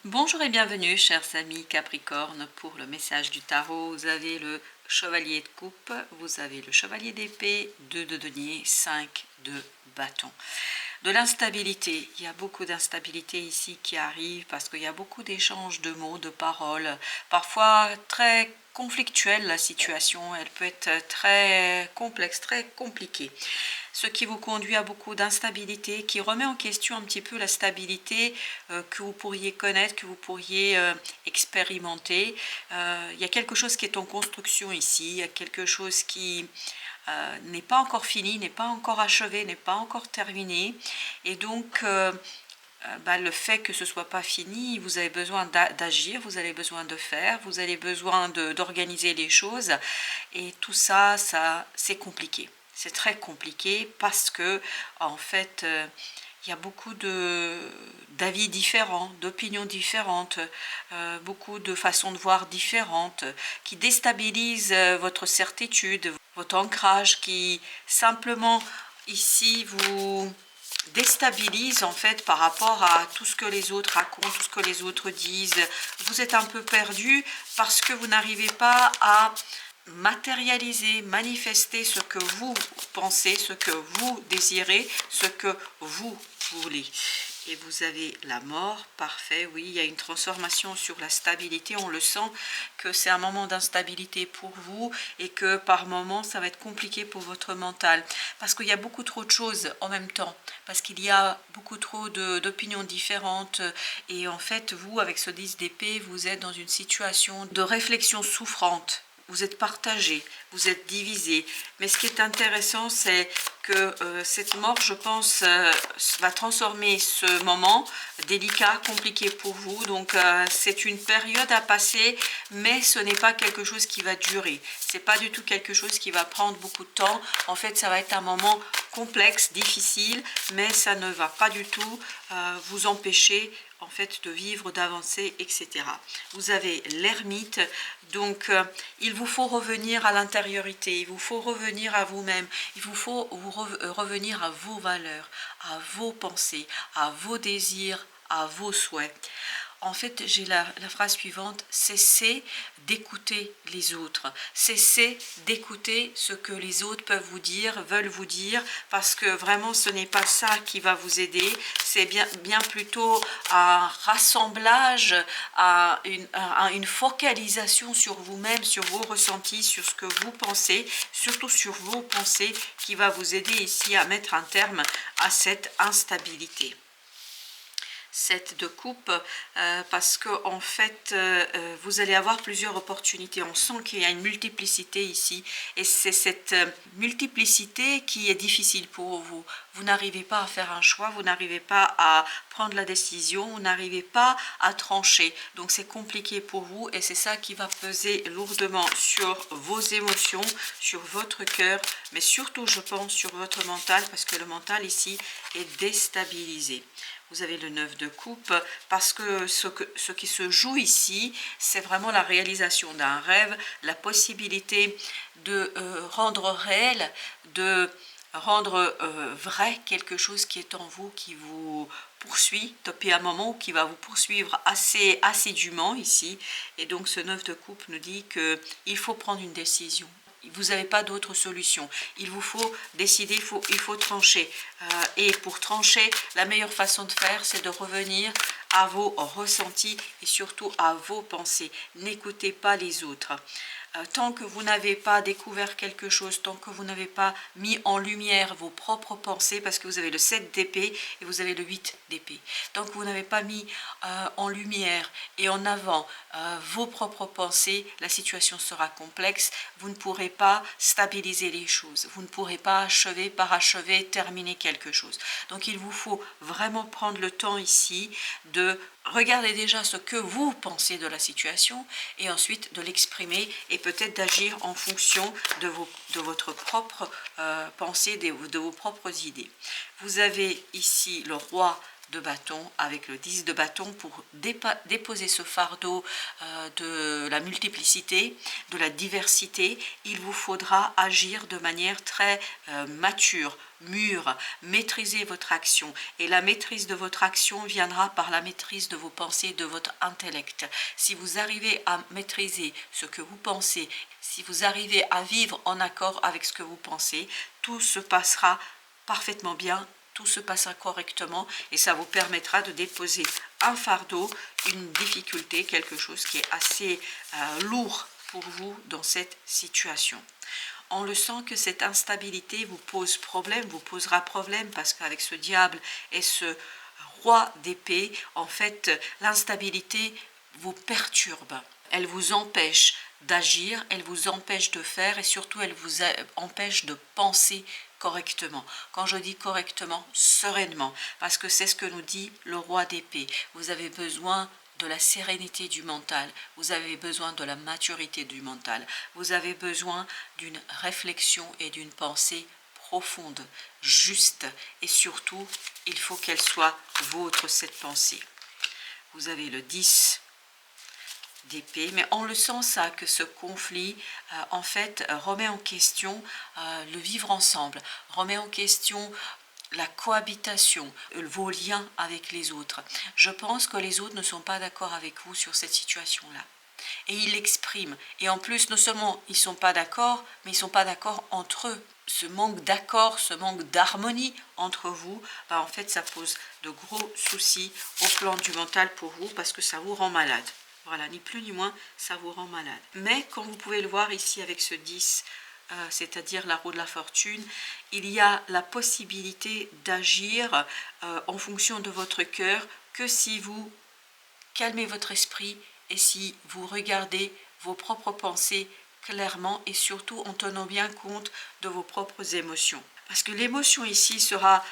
Bonjour et bienvenue, chers amis Capricorne, pour le message du tarot. Vous avez le chevalier de coupe, vous avez le chevalier d'épée, 2 de denier, 5 de bâton. De l'instabilité, il y a beaucoup d'instabilité ici qui arrive parce qu'il y a beaucoup d'échanges de mots, de paroles, parfois très conflictuelle la situation, elle peut être très complexe, très compliquée. Ce qui vous conduit à beaucoup d'instabilité, qui remet en question un petit peu la stabilité que vous pourriez connaître, que vous pourriez expérimenter. Il y a quelque chose qui est en construction ici, il y a quelque chose qui n'est pas encore fini, n'est pas encore achevé, n'est pas encore terminé. Et donc, le fait que ce ne soit pas fini, vous avez besoin d'agir, vous avez besoin de faire, vous avez besoin d'organiser les choses. Et tout ça, c'est compliqué. C'est très compliqué parce que, en fait, il y a beaucoup d'avis différents, d'opinions différentes, beaucoup de façons de voir différentes qui déstabilisent votre certitude, votre ancrage, qui simplement ici vous déstabilise en fait par rapport à tout ce que les autres racontent, tout ce que les autres disent. Vous êtes un peu perdu parce que vous n'arrivez pas à matérialiser, manifester ce que vous pensez, ce que vous désirez, ce que vous voulez. Et vous avez la mort, parfait, oui, il y a une transformation sur la stabilité, on le sent que c'est un moment d'instabilité pour vous et que par moment ça va être compliqué pour votre mental parce qu'il y a beaucoup trop de choses en même temps, parce qu'il y a beaucoup trop d'opinions différentes et en fait vous avec ce 10 d'épée vous êtes dans une situation de réflexion souffrante. Vous êtes partagé, vous êtes divisé. Mais ce qui est intéressant, c'est que cette mort, je pense, va transformer ce moment délicat, compliqué pour vous. Donc, c'est une période à passer, mais ce n'est pas quelque chose qui va durer. C'est pas du tout quelque chose qui va prendre beaucoup de temps. En fait, ça va être un moment complexe, difficile, mais ça ne va pas du tout vous empêcher en fait de vivre, d'avancer, etc. Vous avez l'ermite, donc il vous faut revenir à l'intériorité, il vous faut revenir à vous-même, il vous faut revenir à vos valeurs, à vos pensées, à vos désirs, à vos souhaits. En fait, j'ai la phrase suivante, cessez d'écouter les autres, cessez d'écouter ce que les autres peuvent vous dire, veulent vous dire, parce que vraiment ce n'est pas ça qui va vous aider, c'est bien plutôt un rassemblage, à une focalisation sur vous-même, sur vos ressentis, sur ce que vous pensez, surtout sur vos pensées, qui va vous aider ici à mettre un terme à cette instabilité. 7 de coupe, parce que en fait vous allez avoir plusieurs opportunités. On sent qu'il y a une multiplicité ici et c'est cette multiplicité qui est difficile pour vous. Vous n'arrivez pas à faire un choix, vous n'arrivez pas à prendre la décision, vous n'arrivez pas à trancher. Donc c'est compliqué pour vous et c'est ça qui va peser lourdement sur vos émotions, sur votre cœur, mais surtout je pense sur votre mental, parce que le mental ici est déstabilisé. Vous avez le 9 de coupe, parce que ce qui se joue ici, c'est vraiment la réalisation d'un rêve, la possibilité de rendre réel, de rendre vrai quelque chose qui est en vous, qui vous poursuit depuis un moment, ou qui va vous poursuivre assez assidûment ici. Et donc ce 9 de coupe nous dit qu'il faut prendre une décision. Vous n'avez pas d'autre solution. Il vous faut décider, il faut trancher. Et pour trancher, la meilleure façon de faire, c'est de revenir à vos ressentis et surtout à vos pensées. N'écoutez pas les autres. Tant que vous n'avez pas découvert quelque chose, tant que vous n'avez pas mis en lumière vos propres pensées, parce que vous avez le 7 d'épée et vous avez le 8 d'épée. Tant que vous n'avez pas mis en lumière et en avant vos propres pensées, la situation sera complexe. Vous ne pourrez pas stabiliser les choses. Vous ne pourrez pas achever, parachever, terminer quelque chose. Donc il vous faut vraiment prendre le temps ici de regarder déjà ce que vous pensez de la situation et ensuite de l'exprimer et peut-être d'agir en fonction de votre propre pensée, de vos propres idées. Vous avez ici le roi de bâton avec le 10 de bâton pour déposer ce fardeau de la multiplicité, de la diversité. Il vous faudra agir de manière très mature, mûre, maîtriser votre action. Et la maîtrise de votre action viendra par la maîtrise de vos pensées, de votre intellect. Si vous arrivez à maîtriser ce que vous pensez, si vous arrivez à vivre en accord avec ce que vous pensez, tout se passera parfaitement bien, tout se passera correctement et ça vous permettra de déposer un fardeau, une difficulté, quelque chose qui est assez lourd pour vous dans cette situation. On le sent que cette instabilité vous pose problème, vous posera problème parce qu'avec ce diable et ce roi d'épée, en fait, l'instabilité vous perturbe. Elle vous empêche d'agir, elle vous empêche de faire et surtout elle vous empêche de penser correctement. Quand je dis correctement, sereinement, parce que c'est ce que nous dit le roi d'épée. Vous avez besoin de la sérénité du mental, vous avez besoin de la maturité du mental, vous avez besoin d'une réflexion et d'une pensée profonde, juste et surtout, il faut qu'elle soit vôtre cette pensée. Vous avez le 10 d'épée, mais on le sent ça, que ce conflit en fait remet en question le vivre ensemble, remet en question la cohabitation, vos liens avec les autres. Je pense que les autres ne sont pas d'accord avec vous sur cette situation-là. Et ils l'expriment. Et en plus, non seulement ils ne sont pas d'accord, mais ils ne sont pas d'accord entre eux. Ce manque d'accord, ce manque d'harmonie entre vous, en fait, ça pose de gros soucis au plan du mental pour vous parce que ça vous rend malade. Voilà, ni plus ni moins, ça vous rend malade. Mais comme vous pouvez le voir ici avec ce 10, c'est-à-dire la roue de la fortune, il y a la possibilité d'agir en fonction de votre cœur que si vous calmez votre esprit et si vous regardez vos propres pensées clairement et surtout en tenant bien compte de vos propres émotions. Parce que l'émotion ici sera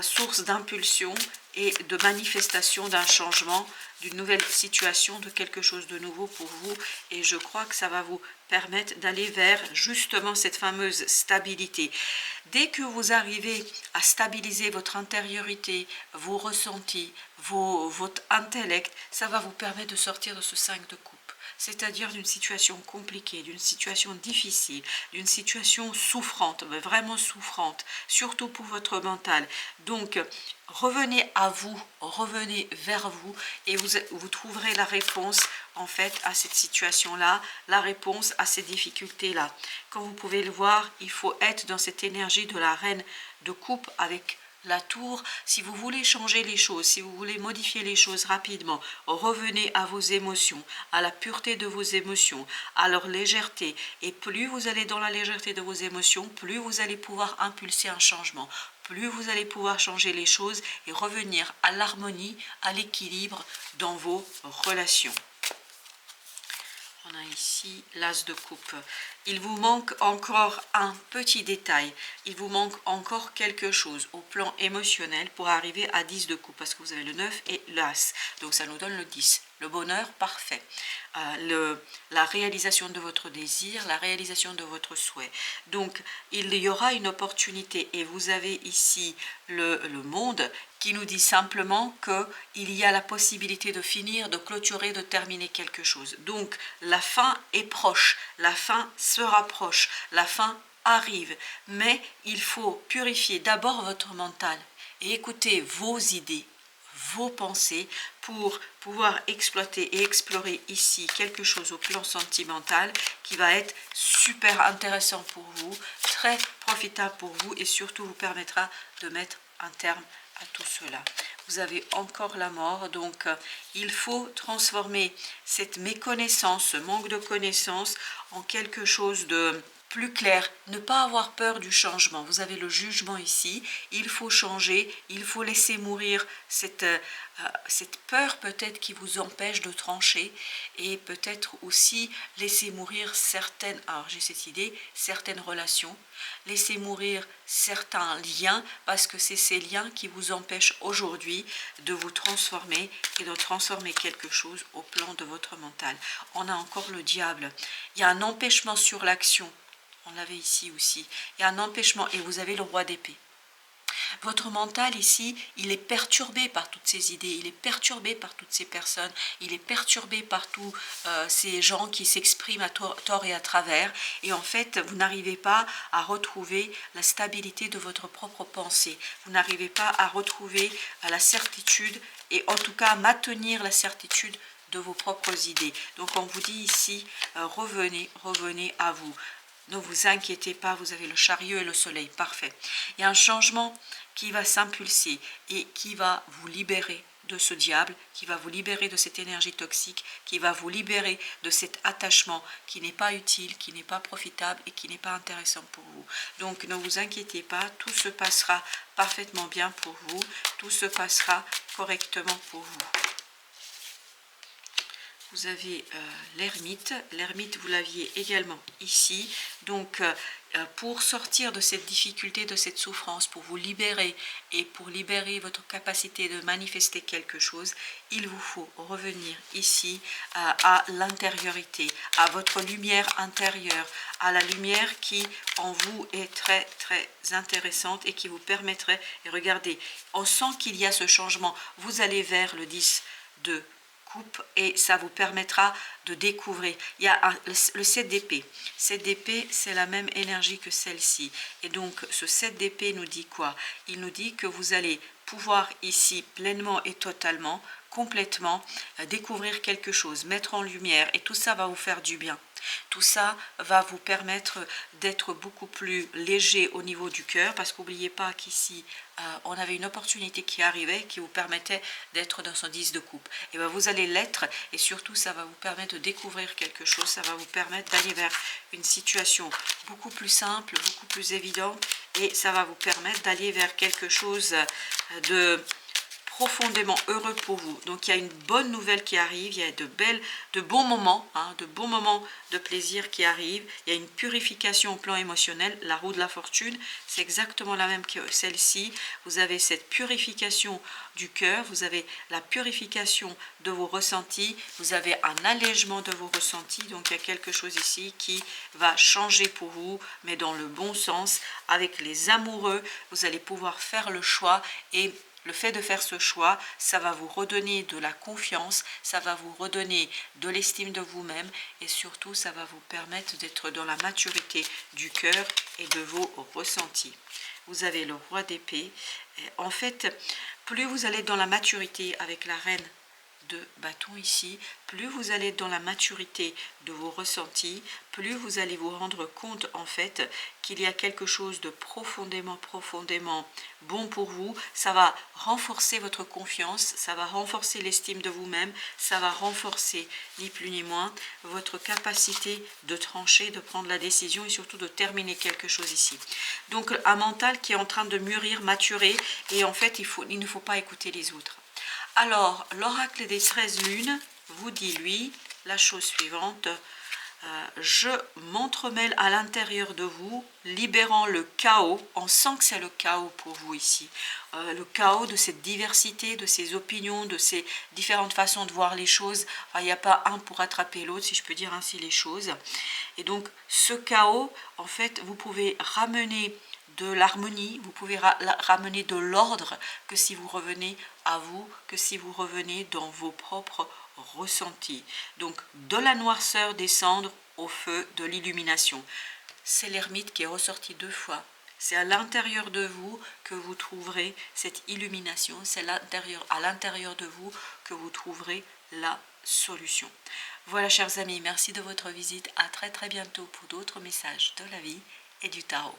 source d'impulsion et de manifestation d'un changement, d'une nouvelle situation, de quelque chose de nouveau pour vous. Et je crois que ça va vous permettre d'aller vers justement cette fameuse stabilité. Dès que vous arrivez à stabiliser votre intériorité, vos ressentis, votre intellect, ça va vous permettre de sortir de ce 5 de coupe. C'est-à-dire d'une situation compliquée, d'une situation difficile, d'une situation souffrante, vraiment souffrante, surtout pour votre mental. Donc, revenez à vous, revenez vers vous et vous trouverez la réponse en fait à cette situation-là, la réponse à ces difficultés-là. Comme vous pouvez le voir, il faut être dans cette énergie de la reine de coupe avec la tour. Si vous voulez changer les choses, si vous voulez modifier les choses rapidement, revenez à vos émotions, à la pureté de vos émotions, à leur légèreté. Et plus vous allez dans la légèreté de vos émotions, plus vous allez pouvoir impulser un changement, plus vous allez pouvoir changer les choses et revenir à l'harmonie, à l'équilibre dans vos relations. On a ici l'as de coupe. Il vous manque encore un petit détail. Il vous manque encore quelque chose au plan émotionnel pour arriver à 10 de coupe. Parce que vous avez le 9 et l'as. Donc ça nous donne le 10. Le bonheur parfait. La réalisation de votre désir, la réalisation de votre souhait. Donc il y aura une opportunité. Et vous avez ici le monde qui nous dit simplement qu'il y a la possibilité de finir, de clôturer, de terminer quelque chose. Donc la fin est proche, la fin se rapproche, la fin arrive. Mais il faut purifier d'abord votre mental et écouter vos idées, vos pensées pour pouvoir exploiter et explorer ici quelque chose au plan sentimental qui va être super intéressant pour vous, très profitable pour vous et surtout vous permettra de mettre un terme à tout cela. Vous avez encore la mort, donc il faut transformer cette méconnaissance, ce manque de connaissance en quelque chose de plus clair, ne pas avoir peur du changement. Vous avez le jugement ici, il faut changer, il faut laisser mourir cette peur peut-être qui vous empêche de trancher et peut-être aussi laisser mourir certaines, alors j'ai cette idée, certaines relations, laisser mourir certains liens parce que c'est ces liens qui vous empêchent aujourd'hui de vous transformer et de transformer quelque chose au plan de votre mental. On a encore le diable, il y a un empêchement sur l'action. On l'avait ici aussi. Il y a un empêchement et vous avez le roi d'épée. Votre mental ici, il est perturbé par toutes ces idées, il est perturbé par toutes ces personnes, il est perturbé par tous ces gens qui s'expriment à tort et à travers. Et en fait, vous n'arrivez pas à retrouver la stabilité de votre propre pensée. Vous n'arrivez pas à retrouver la certitude et en tout cas à maintenir la certitude de vos propres idées. Donc on vous dit ici, revenez à vous. Ne vous inquiétez pas, vous avez le chariot et le soleil, parfait. Il y a un changement qui va s'impulser et qui va vous libérer de ce diable, qui va vous libérer de cette énergie toxique, qui va vous libérer de cet attachement qui n'est pas utile, qui n'est pas profitable et qui n'est pas intéressant pour vous. Donc ne vous inquiétez pas, tout se passera parfaitement bien pour vous, tout se passera correctement pour vous. Vous avez l'ermite. L'ermite, vous l'aviez également ici. Donc, pour sortir de cette difficulté, de cette souffrance, pour vous libérer et pour libérer votre capacité de manifester quelque chose, il vous faut revenir ici à l'intériorité, à votre lumière intérieure, à la lumière qui en vous est très très intéressante et qui vous permettrait, et regardez, on sent qu'il y a ce changement, vous allez vers le 10 de et ça vous permettra de découvrir. Il y a le 7 d'épée. 7 d'épée, c'est la même énergie que celle-ci. Et donc, ce 7 d'épée nous dit quoi? Il nous dit que vous allez pouvoir ici pleinement et totalement, complètement, découvrir quelque chose, mettre en lumière. Et tout ça va vous faire du bien. Tout ça va vous permettre d'être beaucoup plus léger au niveau du cœur, parce qu'oubliez pas qu'ici, on avait une opportunité qui arrivait, qui vous permettait d'être dans son 10 de coupe. Et bien vous allez l'être, et surtout ça va vous permettre de découvrir quelque chose, ça va vous permettre d'aller vers une situation beaucoup plus simple, beaucoup plus évidente, et ça va vous permettre d'aller vers quelque chose de profondément heureux pour vous. Donc il y a une bonne nouvelle qui arrive, il y a de bons moments, de bons moments de plaisir qui arrivent, il y a une purification au plan émotionnel, la roue de la fortune, c'est exactement la même que celle-ci, vous avez cette purification du cœur, vous avez la purification de vos ressentis, vous avez un allègement de vos ressentis, donc il y a quelque chose ici qui va changer pour vous, mais dans le bon sens, avec les amoureux, vous allez pouvoir faire le choix et le fait de faire ce choix, ça va vous redonner de la confiance, ça va vous redonner de l'estime de vous-même et surtout, ça va vous permettre d'être dans la maturité du cœur et de vos ressentis. Vous avez le roi d'épée. En fait, plus vous allez dans la maturité avec la reine de bâton ici, plus vous allez dans la maturité de vos ressentis, plus vous allez vous rendre compte en fait qu'il y a quelque chose de profondément bon pour vous. Ça va renforcer votre confiance, ça va renforcer l'estime de vous-même, ça va renforcer ni plus ni moins votre capacité de trancher, de prendre la décision et surtout de terminer quelque chose ici. Donc un mental qui est en train de mûrir, maturer, et en fait il ne faut pas écouter les autres. Alors, l'oracle des 13 lunes vous dit, lui, la chose suivante. Je m'entremêle à l'intérieur de vous, libérant le chaos. On sent que c'est le chaos pour vous ici. Le chaos de cette diversité, de ces opinions, de ces différentes façons de voir les choses. Enfin, il n'y a pas un pour attraper l'autre, si je peux dire ainsi les choses. Et donc, ce chaos, en fait, vous pouvez ramener de l'harmonie, vous pouvez ramener de l'ordre que si vous revenez à vous, que si vous revenez dans vos propres ressentis. Donc de la noirceur descendre au feu de l'illumination. C'est l'ermite qui est ressorti 2 fois. C'est à l'intérieur de vous que vous trouverez cette illumination, c'est à l'intérieur de vous que vous trouverez la solution. Voilà chers amis, merci de votre visite, à très bientôt pour d'autres messages de la vie et du tarot.